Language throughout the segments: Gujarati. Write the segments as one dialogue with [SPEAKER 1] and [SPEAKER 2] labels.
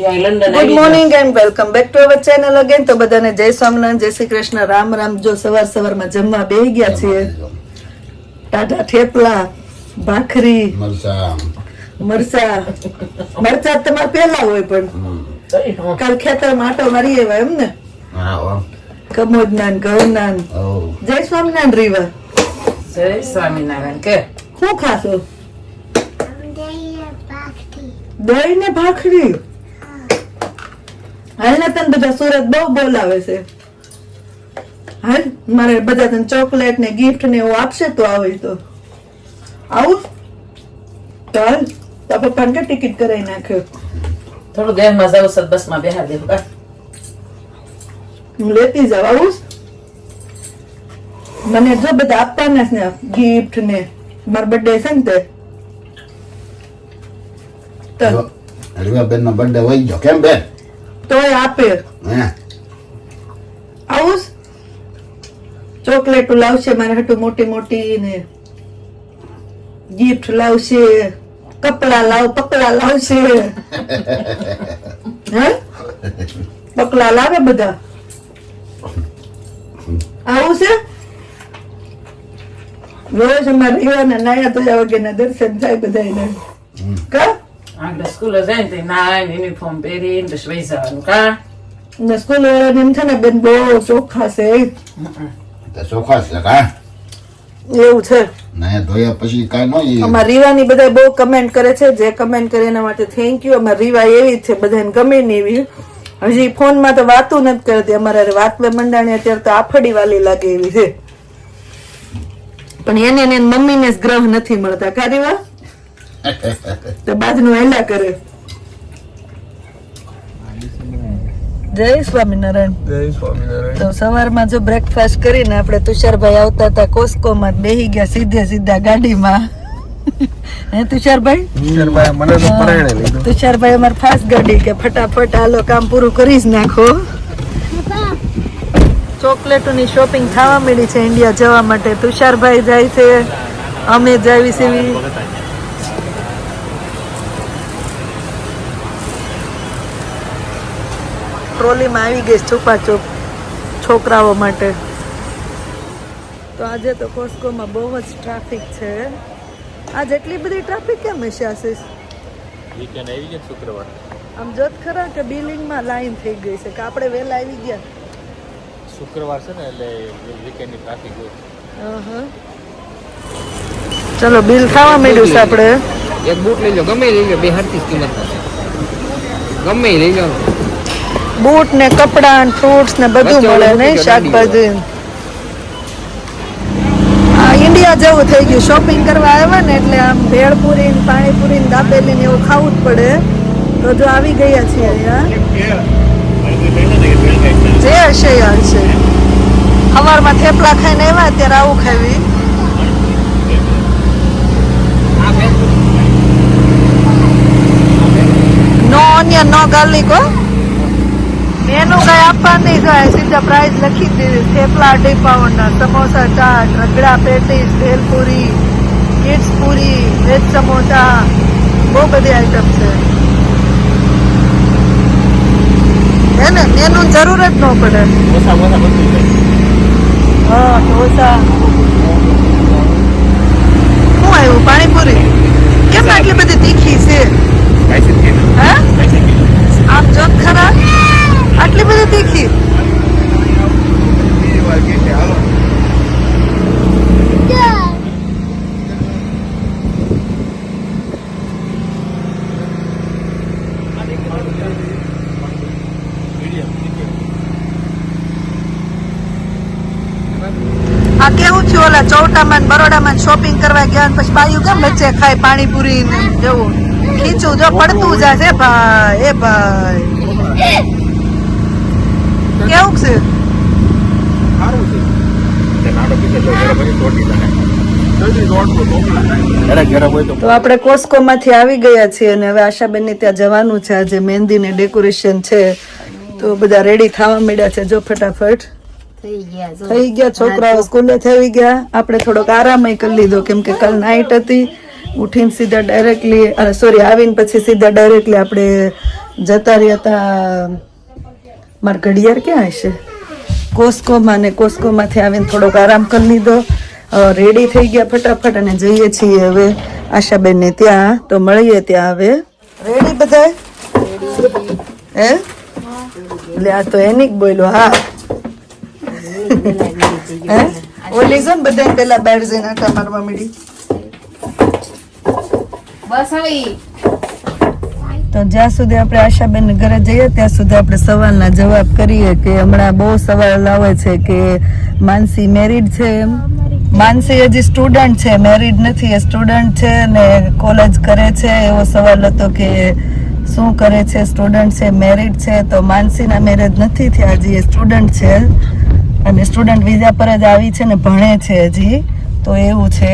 [SPEAKER 1] Good morning and welcome back to our channel again. તો બધાને જય સ્વામિનારાયણ, જય શ્રી કૃષ્ણ, રામ રામ. જો સવારમાં જમવા બેહી ગયા છીએ. ટાટા થેપલા, ભાખરી, મરચા તમારે પેલા હોય પણ કાલ ખેતરમાં આટો મારી આવ્યા એમ ને. કમોદ નાન ઘઉં નાન. જય સ્વામિનારાયણ રીવા.
[SPEAKER 2] જય સ્વામિનારાયણ. કે
[SPEAKER 1] શું ખાશો? દહીં ને ભાખરી. હાલ ને તને બધા સુરત બહુ બોલાવે છે. હાલ મારે બધા તને ચોકલેટ ને ગિફ્ટ ને એવું આપશે તો આવે તો આવું. ચાલ તો પપ્પાને કે ટિકિટ કરાવી નાખ્યો.
[SPEAKER 2] થોડું દેહમાં જાવ સદ બસમાં બેહાર દેવું કા
[SPEAKER 1] હું લેતી જાવ. આવું મને જો બધા આપવાના છે ને ગિફ્ટ ને. મારો બર્થડે છે ને તે
[SPEAKER 3] બેન નો બર્થડે હોય ગયો કેમ બેન?
[SPEAKER 1] તોય આપે. આવું ચોકલેટ લાવશે મારે હાટુ મોટી મોટી ને ગિફ્ટ લાવશે. પકડા લાવશે. હે પકડા લાવે બધા. આવું છે રોજ અમારે રીવાના નાયા ધોયા વગરના દર્શન થાય બધા. કા
[SPEAKER 2] આગળ સ્કૂલે જાય ને નાય યુનિફોર્મ પહેરીને બસ વહી જવાનું કા.
[SPEAKER 1] ને સ્કૂલ વાળાને એમ છે ને બેન બહુ ચોખ્ખા છે.
[SPEAKER 3] ચોખા છે કા
[SPEAKER 1] એવું છે.
[SPEAKER 3] નાયા ધોયા પછી કાંઈ ન
[SPEAKER 1] અમારા રીવાની બધા બહુ કમેન્ટ કરે છે. જે કમેન્ટ કરે એના માટે થેન્ક યુ. અમારી રીવા એવી જ છે, બધાને ગમે ને એવી. હજી ફોનમાં તો વાતું નથી કરતી. અમારે વાત મંડાણી અત્યારે તો આફડી વાલી લાગે એવી છે. પણ એને મમ્મીને જ ગ્રહ નથી મળતા કા રીવા. તો બાજનું હેલા કરે. જય સ્વામિનારાયણ. તો સવારમાં જો બ્રેકફાસ્ટ કરીને આપણે તુષારભાઈ આવતા હતા કોસ્કોમાં બેહી ગયા સીધા ગાડીમાં. હે તુષારભાઈ? તુષારભાઈ અમારે ફાસ્ટ ગાડી કે ફટાફટ હાલો કામ પૂરું કરી જ નાખો. ચોકલેટોની શોપિંગ થવા મળી છે ઇન્ડિયા જવા માટે. તુષારભાઈ જાય છે, અમે જાવી છે. ટ્રોલીમાં આવી ગઈ છુપાછુપ છોકરાઓ માટે. તો આજે તો કોસ્કોમાં બહુ જ ટ્રાફિક છે. આજ એટલી બધી ટ્રાફિક કેમ હશે આશીષ?
[SPEAKER 4] વીકેન્ડ આવી ગયા શુક્રવાર.
[SPEAKER 1] આમ જોત ખરા કે બિલ્ડિંગમાં લાઈન થઈ ગઈ છે કે આપણે વહેલા આવી ગયા?
[SPEAKER 4] શુક્રવાર છે ને એટલે વીકેન્ડની ટ્રાફિક હોય.
[SPEAKER 1] ચલો બિલ ખાવા માંડ્યું છે. આપણે
[SPEAKER 5] એક બૂટ લઈ લો, ગમે લઈ લો, બે હરતી કિંમત થશે. ગમે લઈ લો.
[SPEAKER 1] બૂટ ને કપડા ને ફ્રૂટ્સ ને બધું મળે નહીં, શાકભાજી. ઇન્ડિયા જેવું થઈ ગયું. શોપિંગ કરવા આવ્યા ને એટલે આમ ભેળપુરી ને પાણીપુરી ને દાબેલી ને એવું ખાવું જ પડે. તો જો આવી ગયા છીએ અહીંયા. જે હશે એ હશે. સવારમાં થેપલા ખાઈને આવ્યા, અત્યારે આવું ખાવી. નો ઓનિયન નો ગાર્લિક હો. એનું કઈ આપવા નહીં જાય. સીધા પ્રાઇસ લખી દીધી. થેપલા 2 પાઉન્ડ, સમોસા ચાટ, રગડા પેટીસ, ભેલપુરી, કિડ્સ પૂરી, વેજ સમોસા, બહુ બધી આઈટમ છે. હે ને એનું જરૂર જ ન પડે. હા ઢોસા. શું આવ્યું? પાણીપુરી. કેમ આટલી બધી તીખી છે? હા આમ જોત ખરા આટલી બધી તીખી. આ કેવું થયું? ઓલા ચૌટામાં બરોડામાં શોપિંગ કરવા ગયા ને પછી બાયું કેમ વચ્ચે ખાય પાણીપુરી ને જેવું ખીચું જો પડતું જશે ભાઈ. એ ભાઈ કેવું છે? તો આપણે કોસ્કો માંથી આવી ગયા છીએ અને હવે આશાબેન ને ત્યાં જવાનું છે. આજે મહેંદી ને ડેકોરેશન છે તો બધા રેડી થવા માંડ્યા છે. જો ફટાફટ થઈ ગયા. છોકરાઓ સ્કૂલે થઈ ગયા. આપણે થોડોક આરામ કરી લીધો કેમ કે કાલ નાઇટ હતી. ઉઠીને સીધા ડાયરેક્ટલી આવીને પછી સીધા ડાયરેક્ટલી આપણે જતા રહ્યા હતા મારા ઘડિયાળ ક્યાં હશે કોસ્કોમાં, ને કોસ્કોમાંથી આવીને થોડોક આરામ કરી લીધો, રેડી થઈ ગયા ફટાફટ અને જઈએ છીએ હવે આશાબેનને ત્યાં. તો મળીએ ત્યાં હવે. રેડી બધાય? હે એટલે આ તો એની જ બોલ્યો. હા હે ઓલી જો ને બધા પેલા બહાર જઈને આટા મારવા મળી.
[SPEAKER 6] બસ હવે
[SPEAKER 1] તો જ્યાં સુધી આપણે આશાબેન ઘરે જઈએ ત્યાં સુધી આપણે સવાલના જવાબ કરીએ કે હમણાં બહુ સવાલ આવે છે કે માનસી મેરિડ છે. માનસી હજી સ્ટુડન્ટ છે, મેરિડ નથી, એ સ્ટુડન્ટ છે ને કોલેજ કરે છે. એવો સવાલ હતો કે શું કરે છે, સ્ટુડન્ટ છે, મેરિડ છે. તો માનસીના મેરેજ નથી થયા, હજી એ સ્ટુડન્ટ છે અને સ્ટુડન્ટ વિઝા પર જ આવી છે ને ભણે છે હજી. તો એવું છે.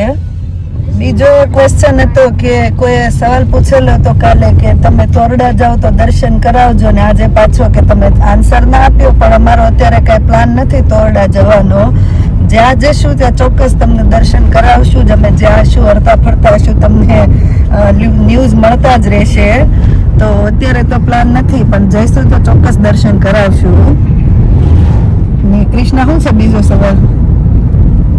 [SPEAKER 1] બીજો ક્વેશ્ચન હતો કે કોઈ સવાલ પૂછેલો હતો કાલે કે તમે તોરડા જાઓ તો દર્શન કરાવજો, ને આજે પાછો કે તમે આન્સર ના આપ્યો, પણ અમારો અત્યારે કઈ પ્લાન નથી તોરડા જવાનો. જ્યાં જશું ત્યાં ચોક્કસ તમને દર્શન કરાવશું જ. અમે જ્યાં હશું હરતા ફરતા હશું તમને ન્યૂઝ મળતા જ રહેશે. તો અત્યારે તો પ્લાન નથી, પણ જઈશું તો ચોક્કસ દર્શન કરાવશું. ને કૃષ્ણા શું છે બીજો સવાલ?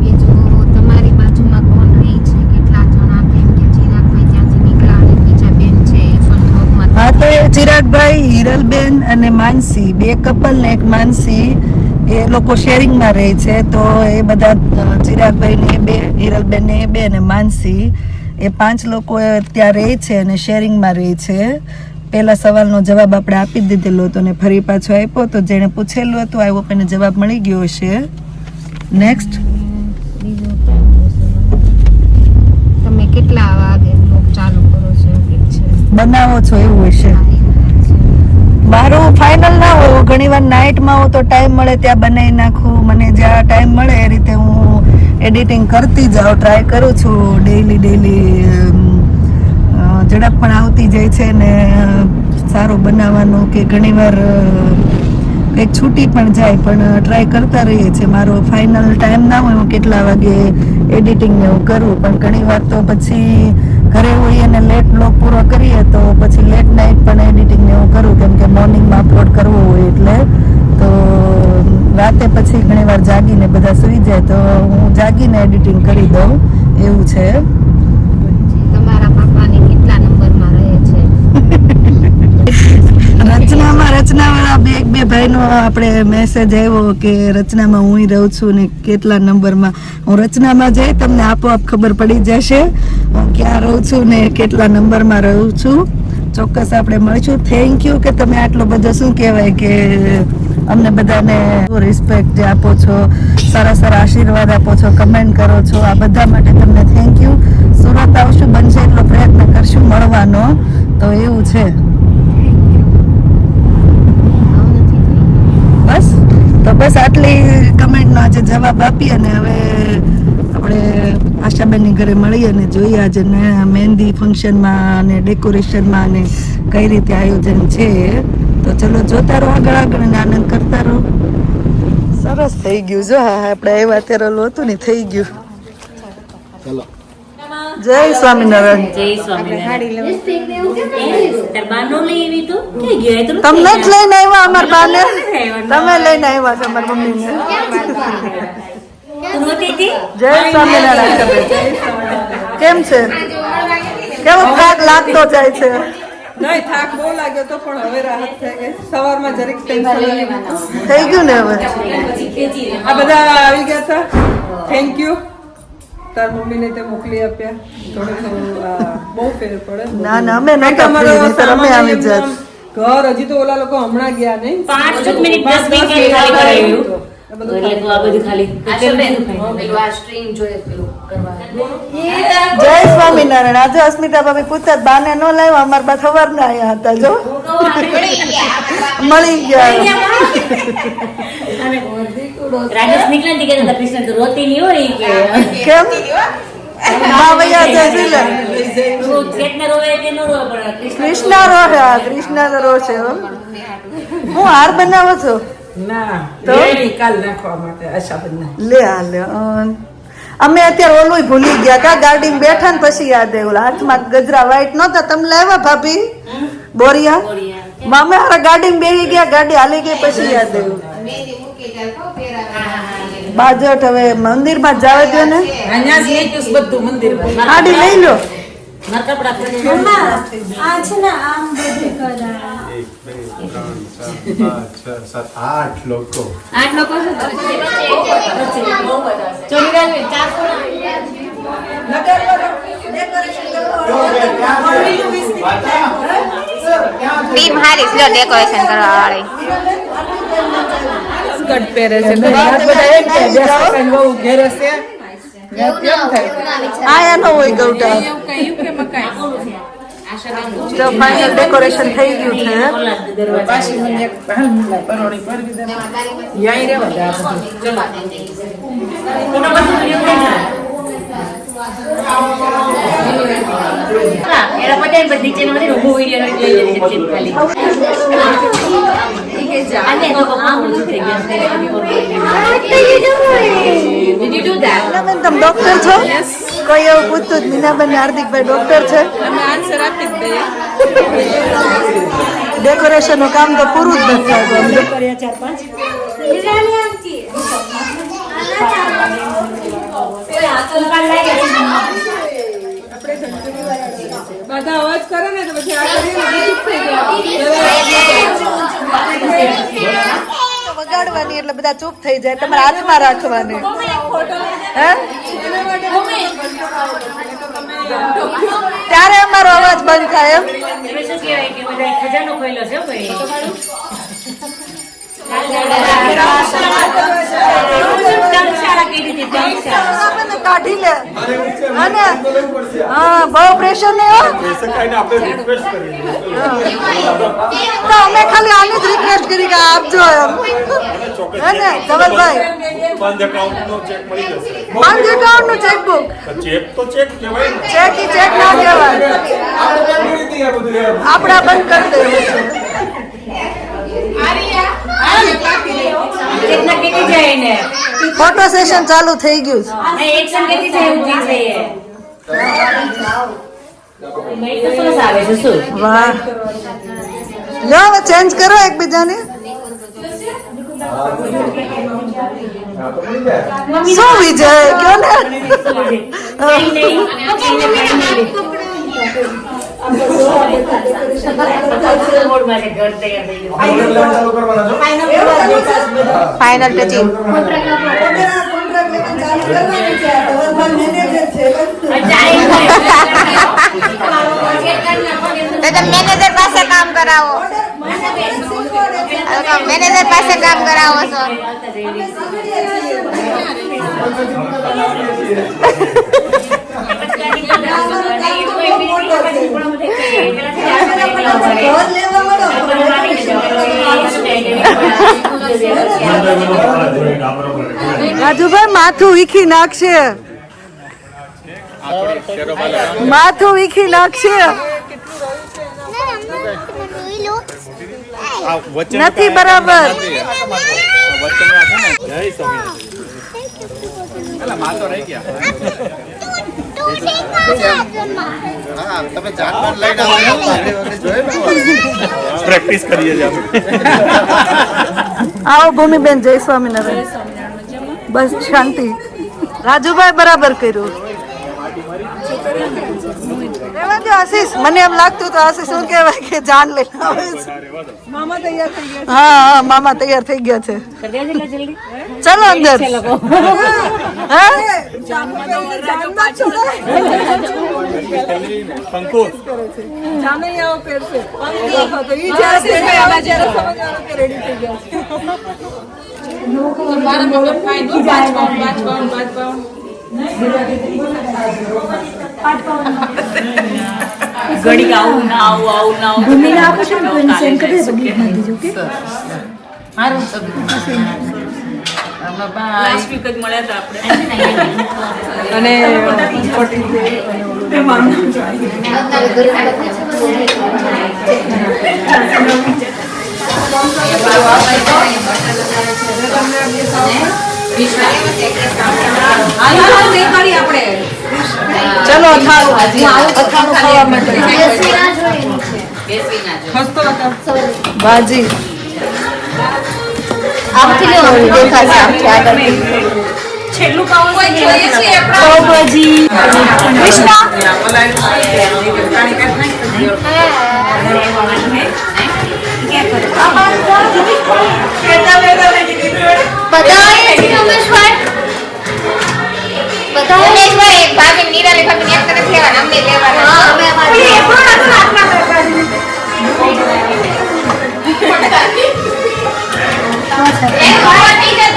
[SPEAKER 6] બીજું તમારી બાજુમાં કોણ રહે છે, કેટલા જણા, કેમ કે ચિરાગભાઈ ત્યાંથી નીકળ્યા અને બીજા બેન છે એ પણ બ્લોગમાં.
[SPEAKER 1] હા તો એ ચિરાગભાઈ, હિરલબેન અને માનસી, બે કપલ ને એક માનસી, એ લોકો શેરિંગમાં રહે છે. તો એ બધા ચિરાગભાઈ ને બે, હિરલબેન ને બે અને માનસી, એ 5 લોકો ત્યાં રહે છે અને શેરિંગમાં રહે છે. પહેલા સવાલનો જવાબ આપણે આપી દીધેલો હતો ને ફરી પાછો આપ્યો, તો જેણે પૂછેલું હતું આઈ હોપ એને જવાબ મળી ગયો હશે. નેક્સ્ટ
[SPEAKER 6] બીજું તમે કેટલા વાગે બ્લોગ ચાલુ કરો છો ઠીક છે
[SPEAKER 1] બનાવો છો એવું હશે. મારું ફાઇનલ ના હોય, ઘણી વાર નાઇટમાં હું તો ટાઈમ મળે ત્યાં બનાવી નાખું. મને જ્યાં ટાઈમ મળે એ રીતે હું એડિટિંગ કરતી જાઉં, ટ્રાય કરું છું ડેઈલી. ઝડપ પણ આવતી જાય છે ને સારું બનાવવાનું, કે ઘણી વાર કંઈક છૂટી પણ જાય, પણ ટ્રાય કરતા રહીએ છીએ. મારો ફાઇનલ ટાઈમ ના હોય હું કેટલા વાગે એડિટિંગ ને એવું કરું, પણ ઘણી વાર તો પછી ઘરે હોઈએ અને લેટ બ્લોગ પૂરો કરીએ તો પછી લેટ નાઇટ પણ એડિટિંગ ને એવું કરું, કેમ કે મોર્નિંગમાં અપલોડ કરવો હોય એટલે. તો રાતે પછી ઘણી વાર જાગીને બધા સૂઈ જાય તો હું જાગીને એડિટિંગ કરી દઉં, એવું છે.
[SPEAKER 6] તમારા પાપાને કેટલા નંબરમાં રહે છે?
[SPEAKER 1] રચનાવાળા બે ભાઈનો આપણે મેસેજ આવ્યો કે રચનામાં હું રહું છું ને કેટલા નંબરમાં. હું રચનામાં જઈ તમને આપોઆપ ખબર પડી જશે હું ક્યાં રહું છું ને કેટલા નંબરમાં રહું છું. ચોક્કસ આપણે મળીશું. થેન્ક યુ કે તમે આટલો બધો શું કહેવાય કે અમને બધાને રિસ્પેક્ટ જે આપો છો, સારા સારા આશીર્વાદ આપો છો, કમેન્ટ કરો છો, આ બધા માટે તમને થેન્ક યુ. સુરત આવશું, બનશે એટલો પ્રયત્ન કરશું મળવાનો. તો એવું છે. બસ આટલી કમેન્ટનો આજે જવાબ આપી અને હવે આપણે આશાબેનની ઘરે મળીએ અને જોઈએ આજે મહેંદી ફંક્શનમાં અને ડેકોરેશનમાં અને કઈ રીતે આયોજન છે. તો ચલો જોતા રહો આગળ અને આનંદ કરતા રહો. સરસ થઈ ગયું જો. હા આપણે આવ્યા ત્યારે ઓલું હતું ને થઈ ગયું.
[SPEAKER 3] ચલો
[SPEAKER 1] જય સ્વામિનારાયણ. તમને જ લઈને આવ્યા અમારા બાને? તમે લઈને આવ્યા છો અમારા મમ્મીને? જય સ્વામિનારાયણ. કેમ છે? કેવો થાક લાગતો જાય છે?
[SPEAKER 7] નહીં, થાક બહુ લાગ્યો તો પણ હવે રાહત થઈ ગઈ. સવારમાં જરીક ટેન્શન
[SPEAKER 1] થઈ ગયું ને હવે?
[SPEAKER 7] આ બધા આવી ગયા હતા. Thank you. તાર મમ્મીને તે મોકલી આપ્યા. થોડું બહુ ફેર પડે.
[SPEAKER 1] ના ના અમે નતા free, નહીંતર અમે આવી જાત.
[SPEAKER 7] ઘર હજી તો ઓલા લોકો હમણાં ગયા નહીં.
[SPEAKER 2] 5 મિનિટ 10 મિનિટ ખાલી કરાવ્યું. એટલે તો આ બધું ખાલી
[SPEAKER 1] જય સ્વામિનારાયણ. આજે અસ્મિતા ભાભી પૂછતા બાને ન લાવ્યા, અમારા બા સવાર ના આવ્યા હતા જો. મળી ગયા.
[SPEAKER 2] રાજેશ નીકળ્યા કે કૃષ્ણ તો રોતી નહીં હોય કે
[SPEAKER 1] કેમ? હા ભૈયા જય શ્રી
[SPEAKER 2] કેટલા રોવે કે ન રોવે પણ
[SPEAKER 1] કૃષ્ણા રોહે. કૃષ્ણા તો રોશે. હું હાર બનાવો છો?
[SPEAKER 7] ના
[SPEAKER 1] તો?
[SPEAKER 7] કાલ નાખવા માટે આશાબેનને.
[SPEAKER 1] લે આ લે. અમે અત્યારે ઓલું ભૂલી ગયા કા ગાડીમાં બેઠા ને પછી યાદ આવ્યું. હાથમાં ગજરા વ્હાઈટ નહોતા, તમે લાવ્યા ભાભી? બોરિયા મામે હારા ગાડી બેહી ગયા, ગાડી હાલી ગઈ પછી યાદ આવ્યું. બાજટ હવે મંદિરમાં જાવે દો ને.
[SPEAKER 2] અહીંયા જ લઈ જઈશ બધું મંદિરમાં.
[SPEAKER 1] ગાડી લઈ લો.
[SPEAKER 2] મારા કપડાં ફરી
[SPEAKER 3] આઠ લોકો
[SPEAKER 6] ટીમ હારી છે ડેકોરેશન કરવા વાળી.
[SPEAKER 7] સ્કર્ટ પહેરે છે
[SPEAKER 1] આયા ન હોય ગૌટા. તો ફાઇનલ ડેકોરેશન થઈ ગયું છે.
[SPEAKER 2] પાછી મને એક પરોળી પરવી દે. યાઈ રેવા દે આ બધું.
[SPEAKER 1] મીનાબેન તમે ડોક્ટર છો? કોઈ એવું પૂછતું જ મીનાબેન ને હાર્દિકભાઈ ડોક્ટર છે.
[SPEAKER 7] અમે આન્સર આપી જ દઈએ.
[SPEAKER 1] ડેકોરેશન નું કામ તો પૂરું જ નથી
[SPEAKER 7] બધા અવાજ કરે ને તો પછી આ કરીને ચૂપ થઈ ગયા.
[SPEAKER 1] વગાડવાની એટલે બધા ચૂપ થઈ જાય. તમારે હાથમાં રાખવાની. હે ત્યારે અમારો અવાજ બંધ થાય એમ. કાઢી લે અને હા બહુ પ્રેશર નહીં હો. તો અમે ખાલી આની જ રિક્વેસ્ટ કરી કે આપજો એમ. હે ને ધવલભાઈ
[SPEAKER 8] બંધ એકાઉન્ટ નો ચેક મળી જશે.
[SPEAKER 1] બંધ એકાઉન્ટ નું ચેકબુક.
[SPEAKER 8] ચેક તો ચેક કહેવાય ને.
[SPEAKER 1] ચેક ના કહેવાય. આપડા બંધ કરી દેવું છે. ફોટો સેશન ચાલુ થઈ ગયું છે. વાહ લો હવે ચેન્જ કરો એકબીજાને. શું વિજય કયો ને. Final touching.
[SPEAKER 6] મેનેજર પાસે કામ કરાવો. મેનેજર પાસે કામ કરાવો છો.
[SPEAKER 1] રાજુભાઈ માથું વીખી નાખશે. માથું વીખી નાખશે. નથી બરાબર.
[SPEAKER 8] પ્રેક્ટિસ કરીએ છીએ
[SPEAKER 1] આવો ભૂમિબેન જય સ્વામિનારાયણ. બસ શાંતિ. રાજુભાઈ બરાબર કર્યું. રહેવા દો આશીષ. મને એમ લાગતું તો આશીષ શું કહેવાય કે જાન લઈ આવે છે.
[SPEAKER 7] મામા તૈયાર થઈ ગયા.
[SPEAKER 1] હા હા મામા તૈયાર થઈ ગયા છે. ચલો અંદર. હા
[SPEAKER 8] પંખો
[SPEAKER 7] જાનૈયાઓ પહેરશે. તો ઈ જ્યારે થઈ ગયા જ્યારે સમજવાનું કે રેડી થઈ ગયા છે. મારા મગજ ફાઈન
[SPEAKER 2] ઘડી આવું ના આવું ના આવું ભૂમિને આપો છો ને કોઈને સેન્ડ કરી દે બધી નાખી દેજો કે મારું સબ લાસ્ટ વીક જ મળ્યા હતા આપણે
[SPEAKER 1] ચલો અથાણું ખાવા માટે.
[SPEAKER 7] હસતો હતા.
[SPEAKER 1] ભાજી
[SPEAKER 6] આમથી લો આમથી દેખાશે આમથી આગળ
[SPEAKER 2] છેલ્લું પાવભાજી કૃષ્ણ
[SPEAKER 6] બધાએ રમેશભાઈ એક ભાભી નીરાલી ભાભી એક તરફ લેવાના અમને લેવાના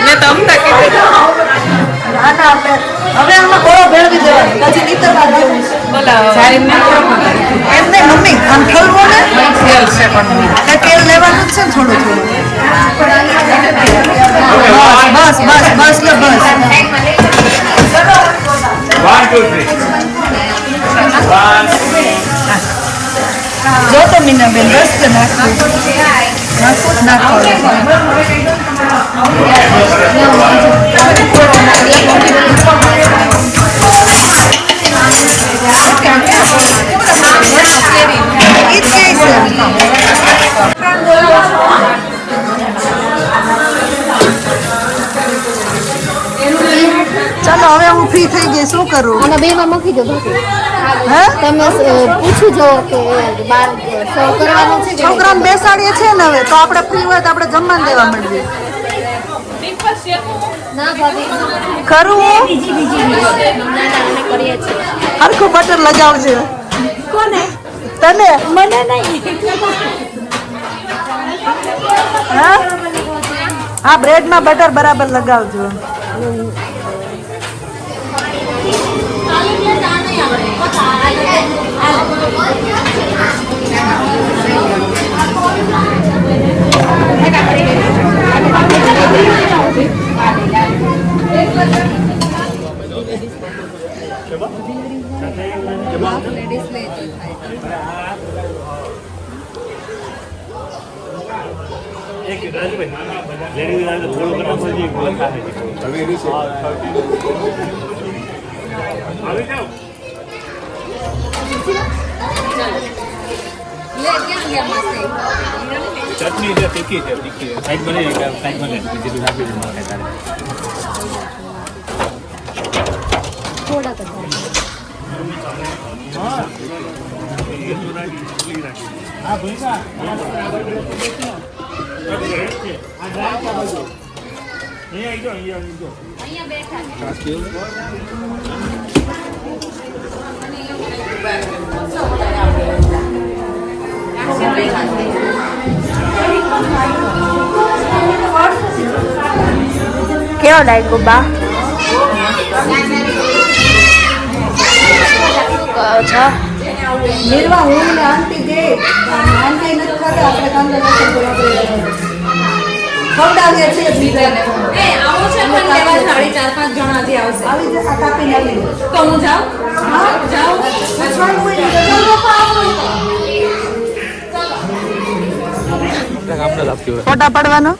[SPEAKER 7] મેં તમને કીધું
[SPEAKER 1] હવે આમાં ગોળો ભેળવી દેવાનો પછી નીતરવા દેવું
[SPEAKER 7] સાહેબ ને
[SPEAKER 1] એમ નહીં મમ્મી આમ ઠલવો ને
[SPEAKER 7] તેલ છે પણ
[SPEAKER 1] એટલે તેલ લેવાનું જ છે ને થોડું થોડું બસ બસ બસ લે બસ
[SPEAKER 8] 1 2 3
[SPEAKER 1] જો તો મીનાબેન બસ કે નાખો નાખો ચાલો હવે હું ફ્રી થઈ ગઈ શું કરું
[SPEAKER 6] અને બેમાં મૂકી દો ભાભી
[SPEAKER 1] હે
[SPEAKER 6] તમે પૂછું જો કે બાર સર્વ કરવાનું છે કે
[SPEAKER 1] છોકરાને બેસાડીએ છે ને હવે તો આપણે ફ્રી હોય તો આપણે જમવાનું દેવા માંડીએ
[SPEAKER 6] ના ભાભી
[SPEAKER 1] કરું હું
[SPEAKER 6] કરીએ છીએ
[SPEAKER 1] હરખું બટર લગાવજે
[SPEAKER 2] કોને
[SPEAKER 1] તને
[SPEAKER 2] મને નહીં
[SPEAKER 1] હા આ બ્રેડમાં બટર બરાબર લગાવજો
[SPEAKER 4] ચટણી છે તીખી છે સાઈડ બને સાઈડ બને બીજું નાખી દઉં મારે તારે
[SPEAKER 6] થોડા તો
[SPEAKER 2] કેવો લાગ્યો બા
[SPEAKER 1] નિર્વા હું ને આંટી દે આંટી નથી ખાતા આપણે કાંદા લસણ ખવડાવીએ છીએ બીજાને
[SPEAKER 2] સાડી 4-5 જણા જે આવશે
[SPEAKER 1] આવી જ આ કાપીને આવી
[SPEAKER 2] તો હું જાઉં જાઉં
[SPEAKER 1] ફોટા પાડવાનો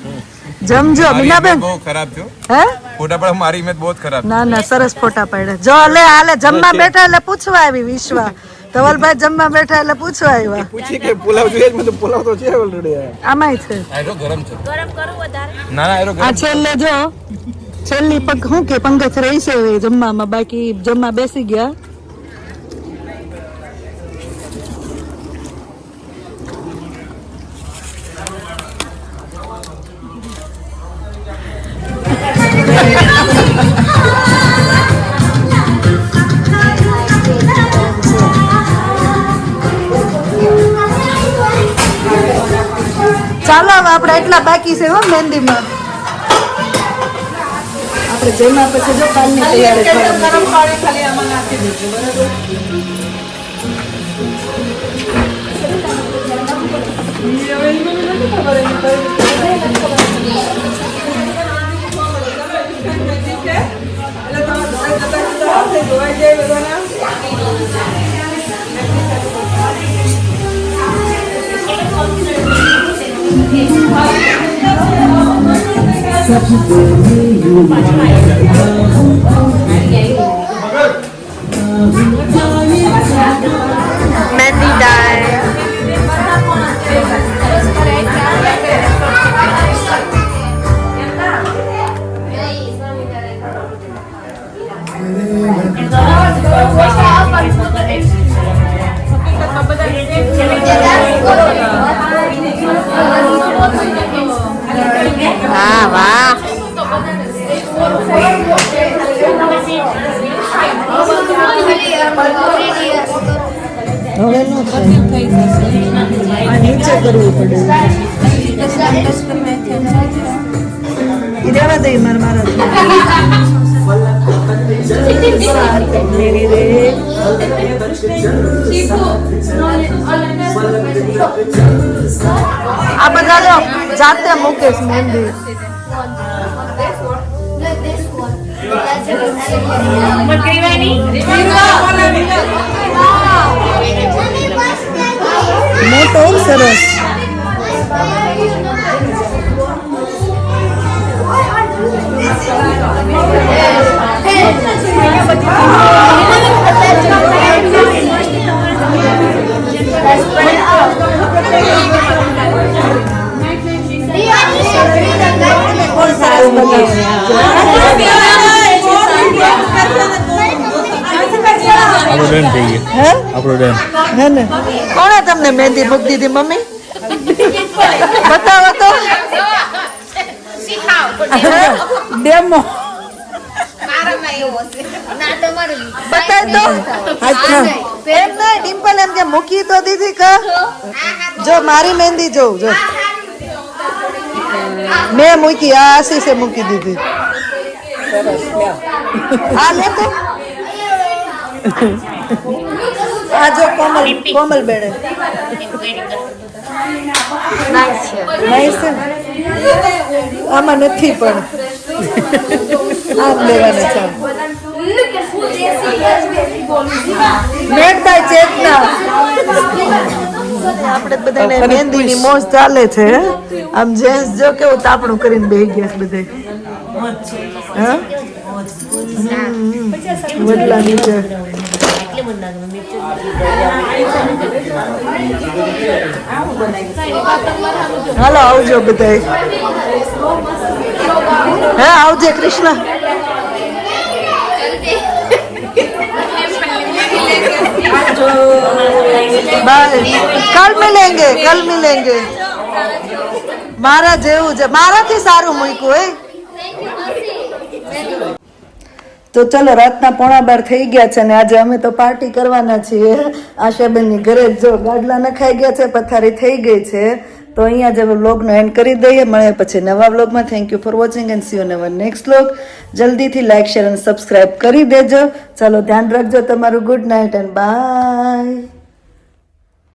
[SPEAKER 1] જમજો મીનાબેન
[SPEAKER 9] બહુ ખરાબ છો
[SPEAKER 1] હે
[SPEAKER 9] ફોટા પણ મારી મેં બહુ ખરાબ
[SPEAKER 1] ના ના સરસ ફોટા પાડ્યા જો લે હાલે જમવા બેઠા એટલે પૂછવા આવી વિશ્વા ધવલભાઈ જમવા બેઠા એટલે પૂછવા આવ્યા
[SPEAKER 9] પૂછી કે પુલાવ જોઈએ જ મને પુલાવ તો છે ઓલરેડી
[SPEAKER 1] આમાંય છે
[SPEAKER 9] આયરો ગરમ છે
[SPEAKER 2] ગરમ કરું વધારે
[SPEAKER 9] ના ના આયરો
[SPEAKER 1] આ
[SPEAKER 9] ગરમ
[SPEAKER 1] છેલ્લે જો છેલ્લી પગ શું કે પંકજ રહી છે હવે જમવામાં બાકી જમવા બેસી ગયા ચાલો હવે આપણે એટલા બાકી છે હો મહેંદીમાં આપણે જમ્યા પછી જો કાલની તૈયારી કરવાની.
[SPEAKER 7] ગરમ પાણી ખાલી આમાં નાખી દેજો બરાબર
[SPEAKER 2] મહેંદી ડાય
[SPEAKER 1] હવે નો થાય. આ નીચે કરવું પડે. ઈ રહેવા દે મારા મેરી રે. આ બધા જો જાતે મુકેશ મહેંદી. મોટો સરસ.
[SPEAKER 8] આપણો ડન થઈ ગયો.
[SPEAKER 1] હે
[SPEAKER 8] આપણો ડન.
[SPEAKER 1] હે ને કોણે તમને મહેંદી મૂકી દીધી મમ્મી? બતાવો તો ડેમો બતાય તો. અચ્છા એમ નહીં ડિમ્પલ એમ કે મૂકી તો દીધી કા. જો મારી મહેંદી જોઉં જો મેં મૂકી. આ આશીષે મૂકી દીધી. આ લે તો. આ જો કોમલ બેડે નાઈસ છે. આમાં નથી પણ આમ લેવાના છે. મેડતા ચેતના આપણે બધાને મહેંદીની મોજ ચાલે છે. આમ જેન્ટ્સ જો કેવું તાપણું કરીને બેહી ગયા છે બધે. હા વડલા નીચે. હાલો આવજો બધાય. હે આવજે કૃષ્ણ. બાય. કલ મિલેંગે. મારા જેવું છે. મારાથી સારું મૂક્યું હે. તો ચલો રાતના 11:15 થઈ ગયા છે અને આજે અમે તો પાર્ટી કરવાના છીએ. આશાબેનની ઘરે જો ગાડલા નખાઈ ગયા છે, પથારી થઈ ગઈ છે. તો અહીંયા જ વ્લોગનો એન્ડ કરી દઈએ. મળે પછી નવા વ્લોગમાં. Thank you for watching and see you in our next vlog. જલ્દીથી લાઈક શેર અને સબસ્ક્રાઈબ કરી દેજો. ચાલો ધ્યાન રાખજો તમારું. Good night and by.